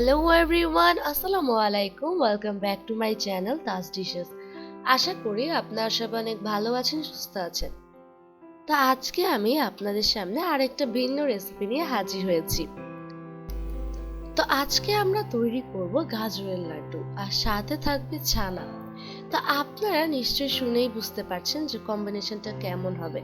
Hello everyone, আসসালামু আলাইকুম। Welcome back to my channel Taj Dishes. আশা করি আপনারা সবাই অনেক ভালো আছেন, সুস্থ আছেন। তো আজকে আমি আপনাদের সামনে আরেকটা ভিন্ন রেসিপি নিয়ে হাজির হয়েছি। তো আজকে আমরা তৈরি করব গাজরের লাড্ডু আর সাথে থাকবে ছানা। তো আপনারা নিশ্চয়ই শুনেই বুঝতে পারছেন যে কম্বিনেশনটা কেমন হবে।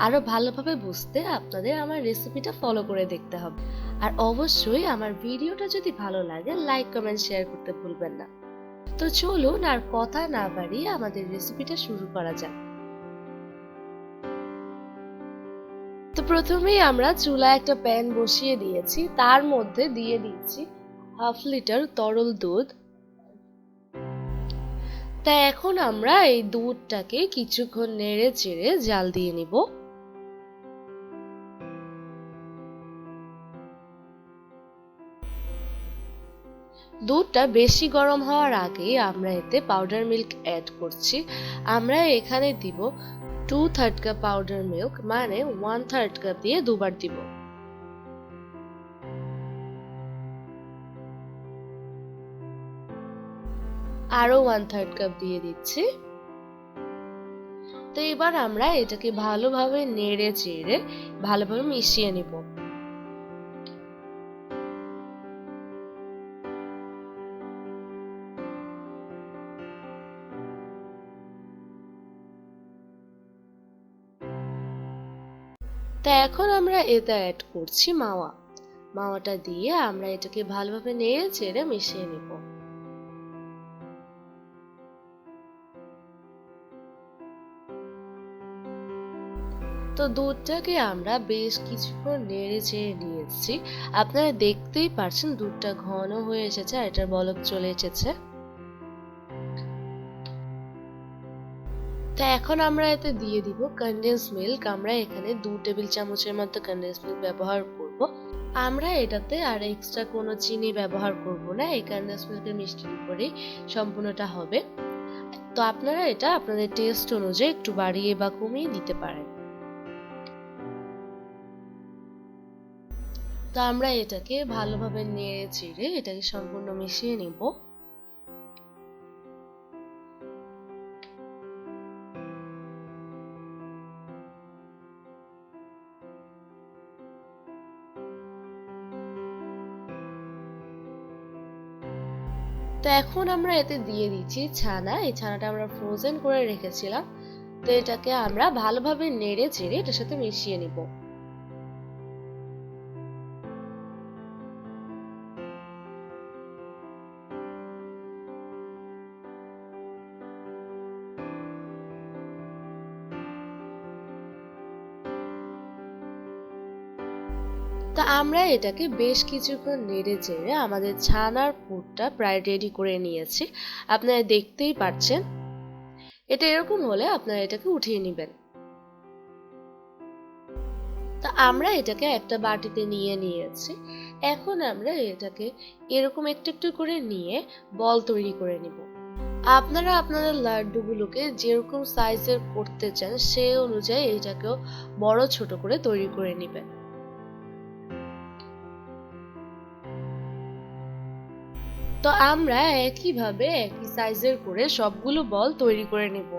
আরো ভালোভাবে বুঝতে আপনাদের আমার রেসিপিটা ফলো করে দেখতে হবে। আর অবশ্যই আমার ভিডিওটা যদি ভালো লাগে লাইক কমেন্ট শেয়ার করতে ভুলবেন না। তো চলুন আর কথা না বাড়িয়ে আমাদের রেসিপিটা শুরু করা যাক। তো প্রথমেই আমরা চুলায় একটা প্যান বসিয়ে দিয়েছি, তার মধ্যে দিয়ে দিচ্ছি হাফ লিটার তরল দুধ। তা এখন আমরা এই দুধটাকে কিছুক্ষণ নেড়ে চেড়ে জাল দিয়ে নিব। দুধটা বেশি গরম হওয়ার আগে আমরা এতে পাউডার মিল্ক অ্যাড করছি। আমরা এখানে দিব 2/3 কাপ পাউডার মিল্ক, মানে 1/3 কাপ দিয়ে দুবার দিব। আরো 1/3 কাপ দিয়ে দিচ্ছি। তো এবার আমরা এটাকে ভালোভাবে নেড়ে চেড়ে ভালোভাবে মিশিয়ে নিব। তো এখন আমরা এতে অ্যাড করছি মাওয়া। মাওয়াটা দিয়ে আমরা এটাকে ভালোভাবে নেড়ে চেড়ে মিশিয়ে নিব। তো দুধটাকে আমরা বেশ কিছুক্ষণ নেড়ে চেড়ে নিয়েছি। আপনারা দেখতেই পারছেন দুধটা ঘন হয়ে এসেছে আর এটার বলক চলে এসেছে। তো এখন আমরা এতে দিয়ে দিব কনডেন্স মিল্ক। আমরা এখানে 2 টেবিল চামচের মতো কনডেন্স মিল্ক ব্যবহার করব। আমরা এটাতে আর এক্সট্রা কোনো চিনি ব্যবহার করব না, এই কনডেন্স মিল্কের মিষ্টির উপরেই সম্পূর্ণটা হবে। তো আপনারা এটা আপনাদের টেস্ট অনুযায়ী একটু বাড়িয়ে বা কমিয়ে দিতে পারেন। তো আমরা এটাকে ভালোভাবে নেড়ে চেড়ে এটাকে সম্পূর্ণ মিশিয়ে নিব। তো এখন আমরা এতে দিয়ে দিচ্ছি ছানা। এই ছানাটা আমরা ফ্রোজেন করে রেখেছিলাম। তো এটাকে আমরা ভালোভাবে নেড়ে চেড়ে এটার সাথে মিশিয়ে নিব। তা আমরা এটাকে বেশ কিছুক্ষণ নেড়ে চেড়ে আমাদের ছানার পুরটা প্রায় রেডি করে নিয়েছি। আপনারা দেখতেই পাচ্ছেন। এটা এরকম হলে আপনারা এটাকে উঠিয়ে নেবেন। তা আমরা এটাকে একটা বাটিতে নিয়ে নিয়েছি। এখন আমরা এটাকে এরকম একটু একটু করে নিয়ে বল তৈরি করে নিব। আপনারা আপনাদের লাড্ডুগুলোকে যেরকম সাইজের করতে চান সেই অনুযায়ী এটাকেও বড় ছোট করে তৈরি করে নেবেন। তো আমরা একইভাবে একই সাইজের করে সবগুলো বল তৈরি করে নেব।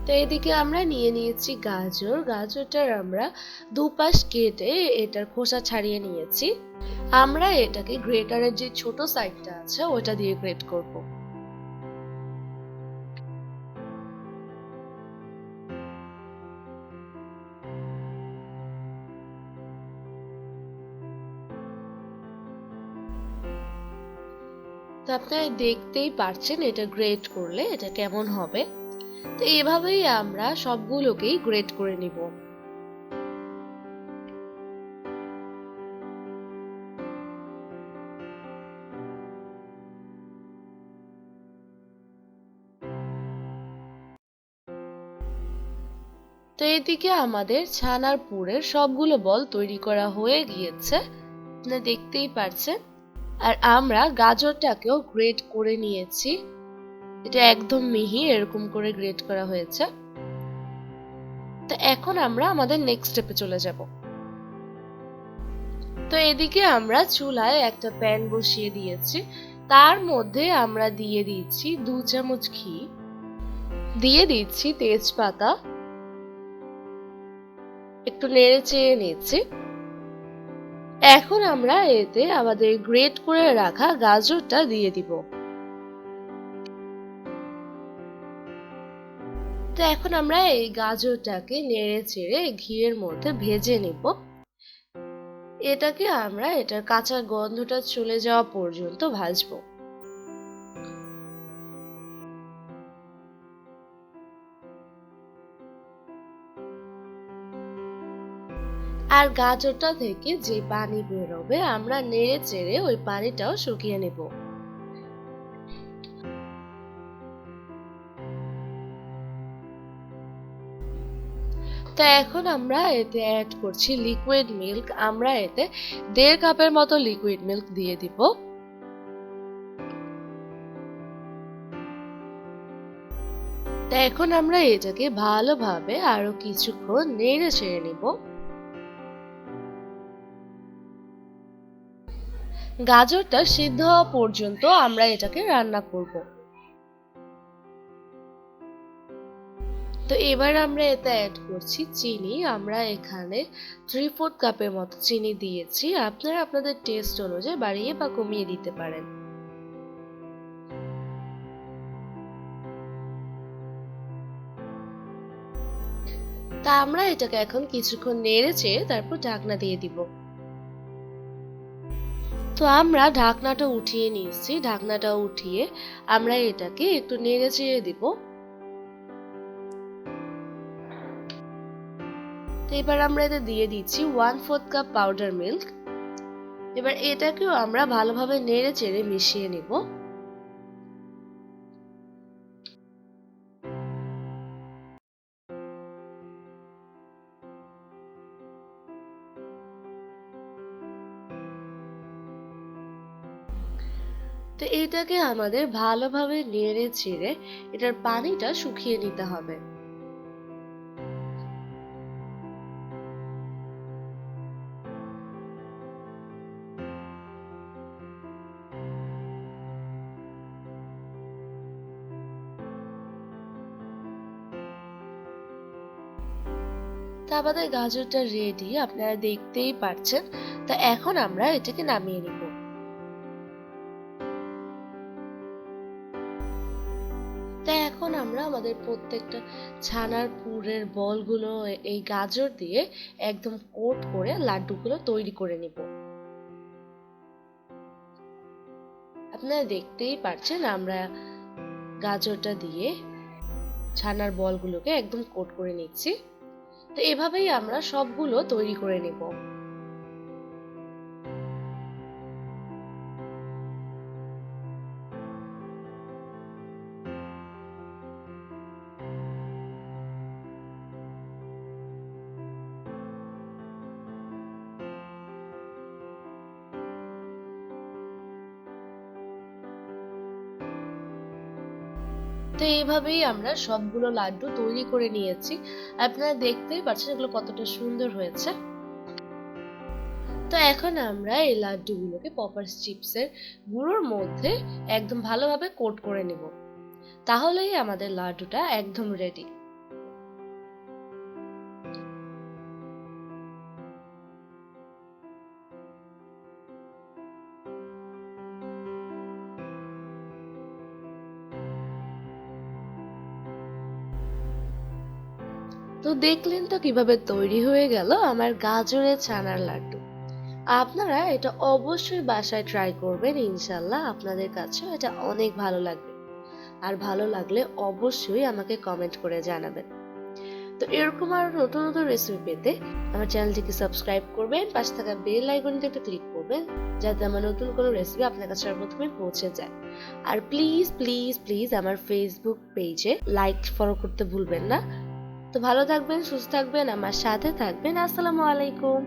তো এদিকে আমরা নিয়ে নিয়েছি গাজর। গাজরটার আমরা দুপাশ কেটে এটার খোসা ছাড়িয়ে নিয়েছি। আমরা এটাকে গ্রেটারের যে ছোট সাইডটা আছে ওটা দিয়ে গ্রেট করব। তো আপনারা দেখতেই পারছেন এটা গ্রেট করলে এটা কেমন হবে। তো এভাবেই আমরা সবগুলোকেই গ্রেট করে নিব। তো এদিকে আমাদের ছানার পুরের সবগুলো বল তৈরি করা হয়ে গিয়েছে, আপনারা দেখতেই পারছেন। আর আমরা গাজরটাকেও গ্রেট করে নিয়েছি, এটা একদম মিহি এরকম করে গ্রেট করা হয়েছে। তো এখন আমরা আমাদের নেক্সট স্টেপে চলে যাব। তো এদিকে আমরা চুলায় একটা প্যান বসিয়ে দিয়েছি, তার মধ্যে আমরা দিয়ে দিচ্ছি 2 চামচ ঘি, দিয়ে দিচ্ছি তেজপাতা, একটু নেড়ে চেড়ে নিচ্ছি। এখন আমরা এতে আমাদের গ্রেট করে রাখা গাজরটা দিয়ে দিব। তো এখন আমরা এই গাজরটাকে নেড়ে চেড়ে ঘিয়ের মধ্যে ভেজে নিব। এটাকে আমরা এটার কাঁচা গন্ধটা চলে যাওয়া পর্যন্ত ভাজবো। আর গাজরটা থেকে যে পানি বেরোবে আমরা নেড়ে চেড়ে ওই পানিটাও শুকিয়ে নেব। তো এখন আমরা এতে অ্যাড করছি লিকুইড মিল্ক, আমরা এতে 1.5 কাপের মতো লিকুইড মিল্ক দিয়ে দিব। তো এখন আমরা এটাকে ভালোভাবে আরো কিছুক্ষণ নেড়ে চেড়ে নিব। গাজরটা সিদ্ধ হওয়া পর্যন্ত আমরা এটাকে রান্না করব। তো এবার আমরা এতে অ্যাড করছি চিনি, আমরা এখানে 3/4 কাপের মতো চিনি দিয়েছি, আপনারা আপনাদের টেস্ট অনুযায়ী বাড়িয়ে বা কমিয়ে দিতে পারেন। তা আমরা এটাকে এখন কিছুক্ষণ নেড়ে চেড়ে তারপর ঢাকনা দিয়ে দিব। তো আমরা ঢাকনাটা উঠিয়ে নিয়েছি, ঢাকনাটা উঠিয়ে আমরা এটাকে একটু নেড়ে চেড়ে দিব। তো এবার আমরা এতে দিয়ে দিচ্ছি 1/4 কাপ পাউডার মিল্ক। এবার এটাকেও আমরা ভালোভাবে নেড়ে চেড়ে মিশিয়ে নিব। তো এটাকে আমাদের ভালোভাবে নেড়ে চেড়ে এটার পানিটা শুকিয়ে নিতে হবে। তা আমাদের গাজরটা রেডি, আপনারা দেখতেই পাচ্ছেন। তা এখন আমরা এটাকে নামিয়ে নিব। তা এখন আমরা আমাদের প্রত্যেকটা ছানার পুরের বলগুলো এই গাজর দিয়ে একদম কোট করে লাড্ডুগুলো তৈরি করে নিব। আপনারা দেখতেই পাচ্ছেন আমরা গাজরটা দিয়ে ছানার বলগুলোকে একদম কোট করে নিচ্ছি। তো এভাবেই আমরা সবগুলো তৈরি করে নেব। তো এইভাবেই আমরা সবগুলো লাড্ডু তৈরি করে নিয়েছি, আপনারা দেখতেই পাচ্ছেন এগুলো কতটা সুন্দর হয়েছে। তো এখন আমরা এই লাড্ডুগুলোকে পপার্স চিপসের গুঁড়োর মধ্যে একদম ভালোভাবে কোট করে নেব, তাহলেই আমাদের লাড্ডুটা একদম রেডি। তো দেখলেন তো কিভাবে তৈরি হয়ে গেল আমার গাজরের ছানার লাড্ডু। আপনারা এটা অবশ্যই বাসায় ট্রাই করবেন, ইনশাল্লাহ আপনাদের কাছে এটা অনেক ভালো লাগবে। আর ভালো লাগলে অবশ্যই আমাকে কমেন্ট করে জানাবেন। তো এরকম আরো নতুন নতুন রেসিপি পেতে আমার চ্যানেলটিকে সাবস্ক্রাইব করবেন, পাশে থাকা বেল আইকনটিতে একটা ক্লিক করবেন, যাতে আমার নতুন কোনো রেসিপি আপনার কাছে প্রথমে পৌঁছে যায়। আর প্লিজ প্লিজ প্লিজ আমার ফেসবুক পেজে লাইক ফলো করতে ভুলবেন না। তো ভালো থাকবেন, সুস্থ থাকবেন, আমার সাথে থাকবেন। আসসালামু আলাইকুম।